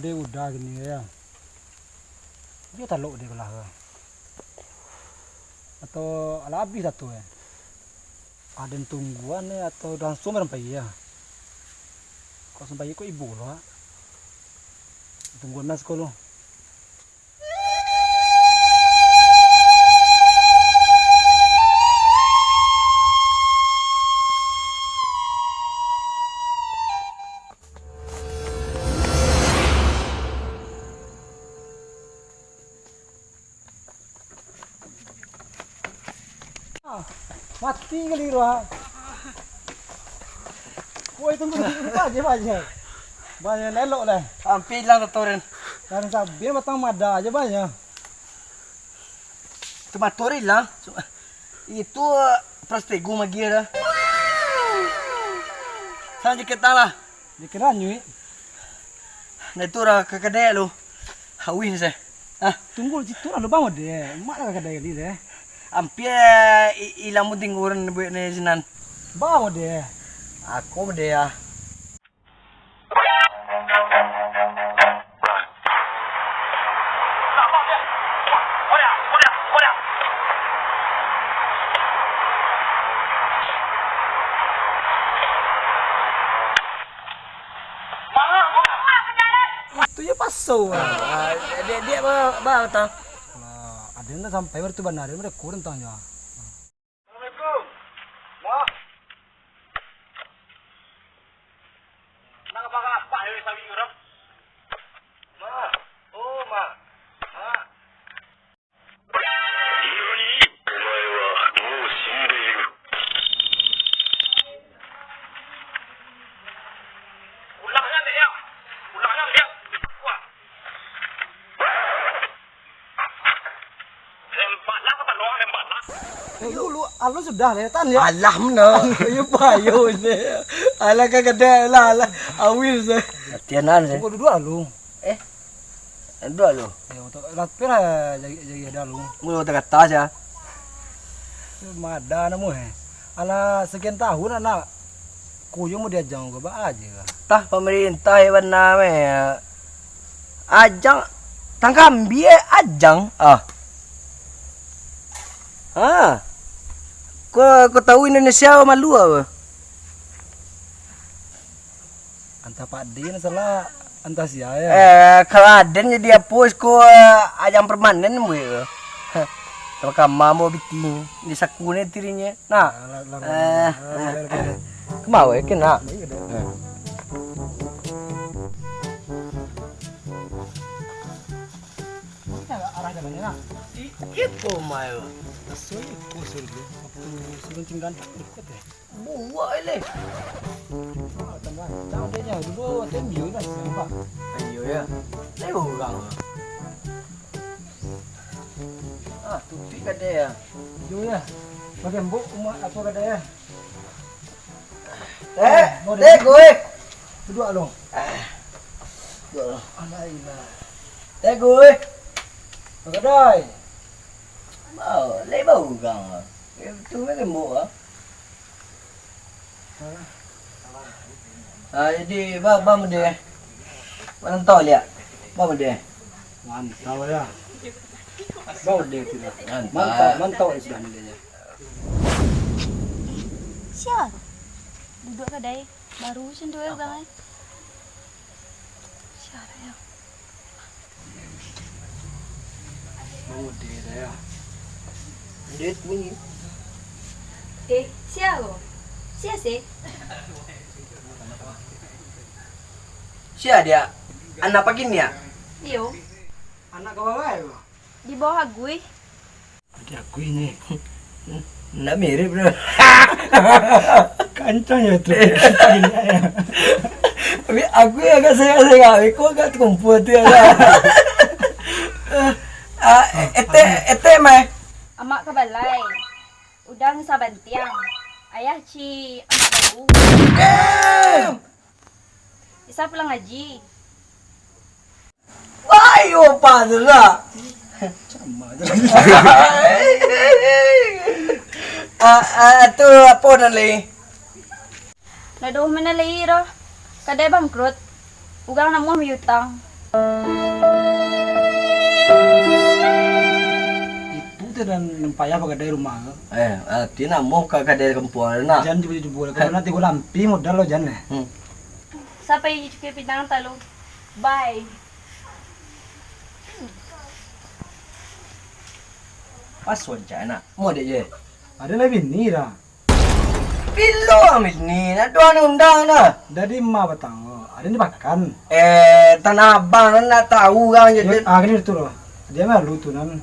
dia udah gini ya. Dia taluk dia kelah. Atau ala habis satu ya. Ada tungguan ya atau langsung sampai ya. Kok sampai kok ibu loh. Tungguan mas sekolah. Mati kali roh. Woi tunggu aja. Banyak elok lah. Hampir hilang toren. Kan sabi matang mada aja banyak. Cuma toren hilang. Itu prastegu magia dah. Sanji kita lah. Dikira nyui. Nah itu lah kakadek lu. Hawin saya. Tunggu situ lah lu bangun deh. Mak lah kakadek kali deh. Hampir hilang muting orang buat ni senan. Bawa deh. Aku dia. Itu ya pasau. Dia bawa tang. Ada yang sampai bertu benar, mereka kurang tanya. Assalamualaikum. Mak. Nak apa kah? Pak hari sawi orang. Mak. Oh, mak. Mak. Nani? Omae wa mou shindeiru. Ulangnya dia. Ulangnya dia. Wah. Lu alu sudah letan ya. Alah mana? Ya payo ni. Ala kakadek lah ala awil se. Latihanan saya. Tunggu dulu alu. Dua lu. Untuk latihan jadi ada lu. Mulu tak kata saja. Mada namu Ala sekian tahun anak kuyung mau diajang ke ba aja. Tah pemerintah hewan nama ajang tangkam biar ajang Kau tahu Indonesia malu apa? Antah Pak Din salah antah sia ya. Keladen jadi apa ko ajang permanen boleh. Kalau kamu mau biting di sakune tirinya. Nah. Kemau kena. Arah jalannya nak. Itu mayo. Soalnya kusur dulu. Waktu seluncing ganteng dekat ya. Buat le. Tambah. Tahu dia dulu tembiu lah siapa. Ayo ya. Leo orang. Tupi kada ya. Jom ya. Pakai mbok umat apa kada ya. Gue. Duduk along. Duduk. Alhamdulillah. Gue. Pakai Lấy bầu gần tôi mấy cái mùa đi ba mình đi bạn tỏi lẹ ba mình đi mantap ya. Bawa dia tidak. Mantap sudah nilainya. Siapa? Duduk kedai baru sentuh bang. Siapa ya? Bawa dia ya. Duit bunyi. Siapa? Siapa sih? Siapa dia? Anak pagi ni ya? Yo, Anak kau apa ya? di bawah gue. Adik aku ini. Nak mirip bro. Kancanya tu. Tapi aku agak sayang, aku agak kumpul tu ya. Ete mai. Amak kebalai. Udang sabantiang. Ayah ci amak baru. Isa pulang ngaji. Ayo padra. Sama aja. Tu apa nali? Naduh manaliro. Kadai bangkrut. Ugang namuh may utang. Itu tuh dan nempaya pakai dari rumah. Dia nak mau kakak dari kampung nak. Jangan jebol-jebol. Kalau nanti gue lampi modal lo jangan. Sampai ke pitang talo. Bye. Pas wajar nak. Mau dek je. Ada lagi ni dah. Bilo ambil ni, nak doa undang dah. Dari emak batang. Ada ni makan. Tanah abang nak tahu kan jadi. Gini itu loh. Dia malu tuh nan.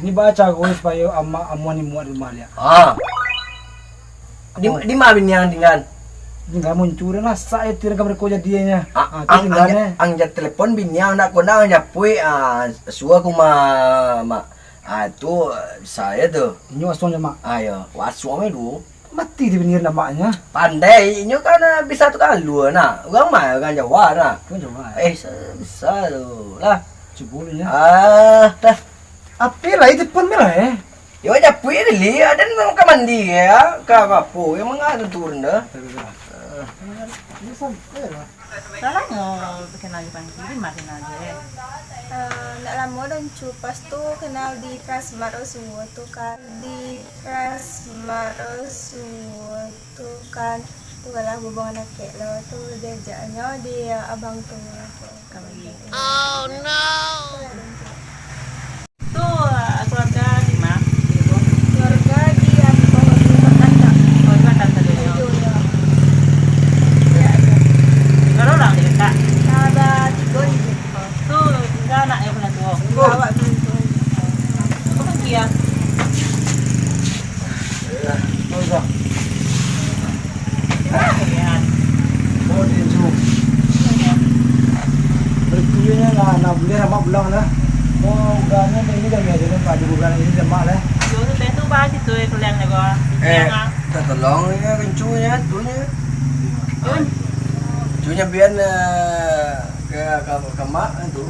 Ini baca gue supaya amuan ni muat rumah dia. Di mana bini yang tinggal? Tinggal muncul lah. Saya tidak kabar kau jadinya. Itu tinggalnya. Ang telepon bini yang nak kau nak nyapui. Suah aku itu saya tuh. Ini wasongnya mak. Ayo, wasuangnya dulu. Mati di pinggir namanya. Pandai, ini kan bisa tu kan lu nak. Orang mah kan Jawa nak. Kau coba. Bisa tu lah. Cebulnya. Dah. Apa lah itu pun mela Yo nyapui dili, ada memang ke mandi ya. Ke apa? Yang mengada turun dah. Ini sampai lah. Salah nggak kenal di Pangkiri, makin aja. Nak lama dan pas tuh kenal di Prasmart Osuo tuh kan. Di Prasmart Osuo tuh kan. Tuh lah hubungan anak lo tuh diajaknya di abang tuh. Kami. Oh no. Tuh keluarga di mana? Keluarga di apa? Tanda. Oh, itu tante dulu. Ya. Kalau orang dia kak. Sahabat tiga gitu. Tuh tinggal anak yang punya tuh. Bawa dulu. Apa kia? Kau dah. Kemudian. Oh dia tu. Berkuliahnya nak boleh sama pulang lah. Oh bukannya ini dah biasa kan pada bukan ini dah mak lah. Yo tu tentu bah itu kalian nego. Tak tolong ya kencunya tuhnya. Cunya biar ke mak tu.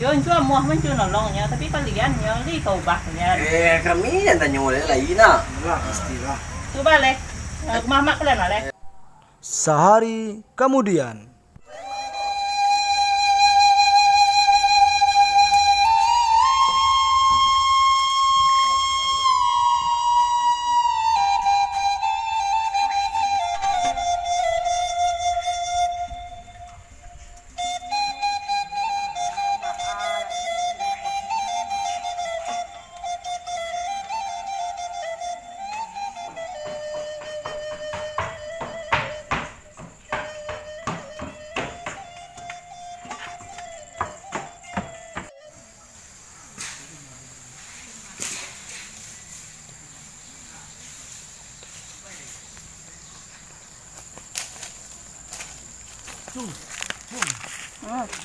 Yo cuma muah mencuri nolongnya, tapi kalian yang di kau bahnya. Kami yang tanya oleh lagi nak. Lah istilah. Coba leh. Mama kalian leh. Sehari kemudian.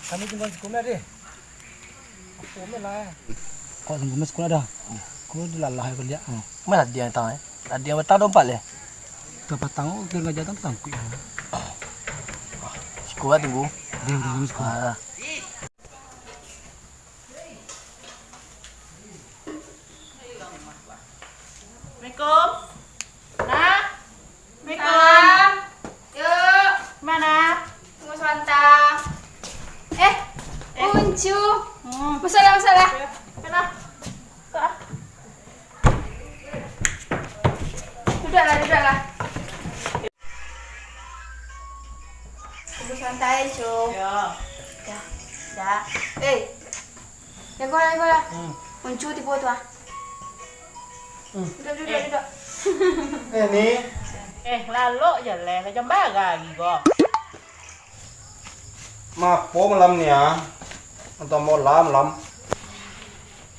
Kami jemput sekolah deh. Aku melah. Kau jemput sekolah dah. Kau dilalah kerja. Mana dia yang tahu? Ada yang bertahu dompat leh. Dapat tahu kira ngajar tentang tangkui. Sekolah tunggu. Dia udah sekolah. Assalamualaikum. Nah. Assalamualaikum. Yuk. Mana? Tunggu sebentar. Uncu. Masalah. Kenapa? Kak. Duduklah. Tunggu santai, Cu. Yo. Dah. Ya gola. Uncu tipu tu ah. Duduk. Ini. Lalu je leh, macam baga gigo. Mapo malam ni ah. Untuk mau lam.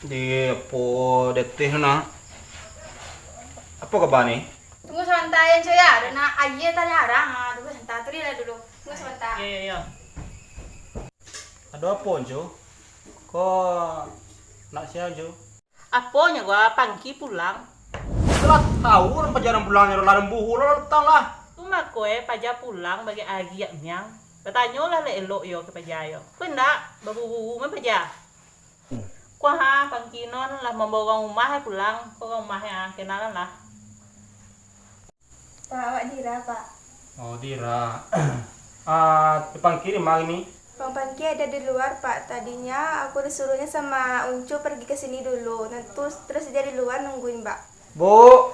Di po deteh na. Apa kabar ni? Tunggu sebentar, Cu ya. Ada nak ayah tanya orang. Tunggu sebentar, terilah dulu. Tunggu sebentar. Yo. Ada apa Jo? Kau nak siapa Jo? Apanya gua pangki pulang. Telah tahu orang pajaran pulangnya larang buhu lo datang lah. Cuma kowe paja pulang bagi agi nyang. Bertanya lah le elok yo ke paja yo. Kowe ndak babu men paja. Kuah pangkinon lah membawa rumah pulang. Kau rumah ya kenalan lah. Pak, awak dira, Pak. Oh dira. Depan kiri mari ni. Bang Panki ada di luar, Pak. Tadinya aku disuruhnya sama Uncu pergi ke sini dulu. Nah, terus dia di luar nungguin, Mbak. Bu.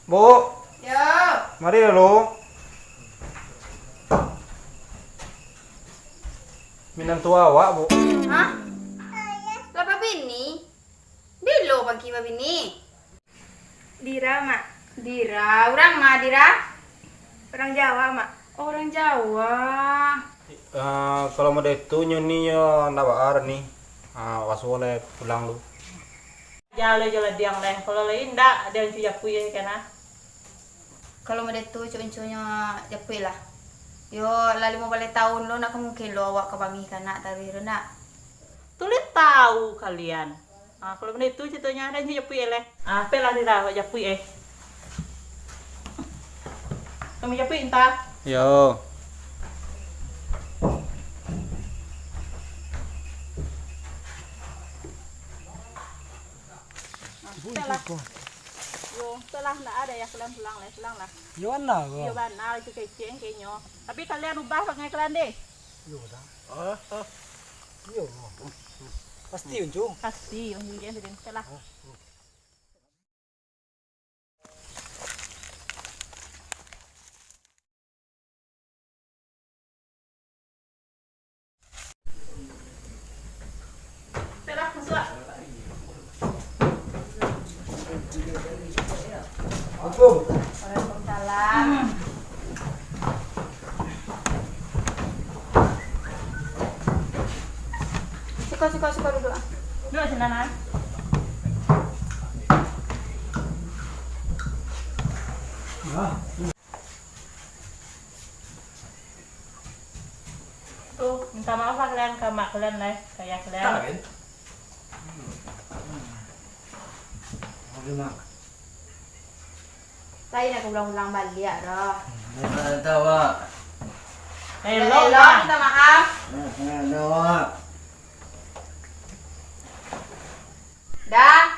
Bu. Ya. Mari dulu. Minang tua awak, Bu. Hah? Lapa bini? Di lo pagi ba bini? Dira, Mak. Dira, orang mah Dira? Orang Jawa, Mak. Orang Jawa. Kalau mau itu nyoni yo nabar nih. Wasu oleh pulang lu. Jalo jalo diang leh. Kalau lain ndak ada yang cuya puye kana. Kalau mau itu cucu-cucunya japui lah. Yo, lali mau balik tahun lo nak mungkin lo awak kebangi kana tapi nak. Tulis tahu kalian. Kalau benda itu ceritanya ada yang japui leh. Pelah Dira awak japui Kami japui entah. Yo. Pelah. Yo, pelah ndak ada ya kalian pulang lah. Gimana Yo bana itu kecil kayaknya. Tapi kalian ubah pakai kalian deh. Yo. Pasti Uncu. Pasti yang jadi sedang pelah. Pelah masuk. Waalaikumsalam. Siko duduk. Duduk sini Nana. Tuh, minta maaf lah kalian ke mak kalian lah, kayak kalian. Lain aku ulang-ulang balik ya dah. Tahu, Pak. Hello, Hello, minta maaf. Pak. Dah.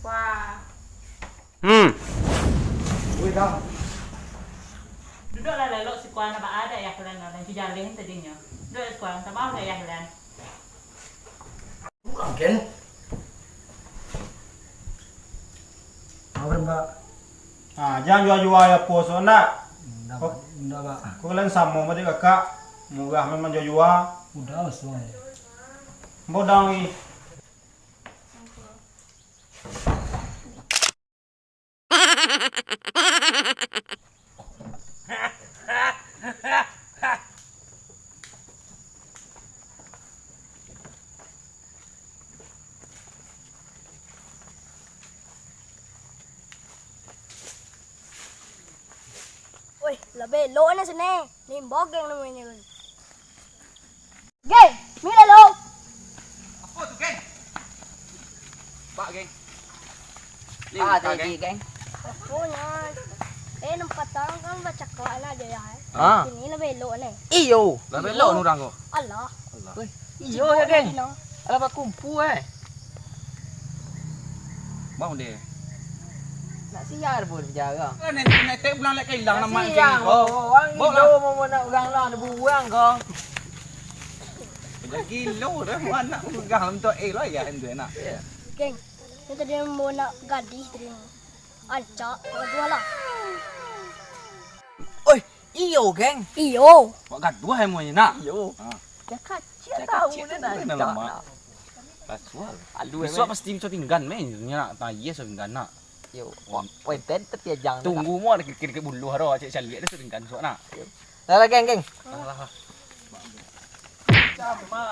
Wah. Duduklah lelok si kuan apa ada ya kalian lah, yang jalin tadinya. Duduk si kuan, minta maaf lah ya kalian. Mungkin. Apa Mbak? Jangan jual-jual ya po so nak. Enggak, Pak. Kau kalian sama mati kakak. Moga memang jual-jual. Udah semua. Bodang ni. Ôi, là bê lỗ nó xin nè, nên bó geng nó mình rồi. Geng, mi là lỗ. Cô nhá. Ê, nó phát tao con và chắc có ai là để lại. Thì ní là bê lỗ này. Iyo, lah belok nu orang kau. Allah. Iyo ya, geng. Nó. Alah pak kumpu Bang dia. Nak siar pun berjaga. Naik tek pulang lek hilang nama Siang, orang Indo mau nak orang lah ada buang kau. Dah gila dah mana pegang untuk lah ya itu enak. Geng, ini tadi mau nak gadis tadi. Ancak, dua lah. Oi, iyo, geng. Iyo. Buat gaduh yang muanya nak. Iyo. Ha. Kacau tahu ni Dah lama. Kasual. Alu Besok pasti bisa tinggal main nak tanya so tinggal nak. Yo, oi ten tertiajang. Tunggu mu ada kira-kira bulu haro cek cari dia so tinggal so nak. Dah lah, geng. Sama.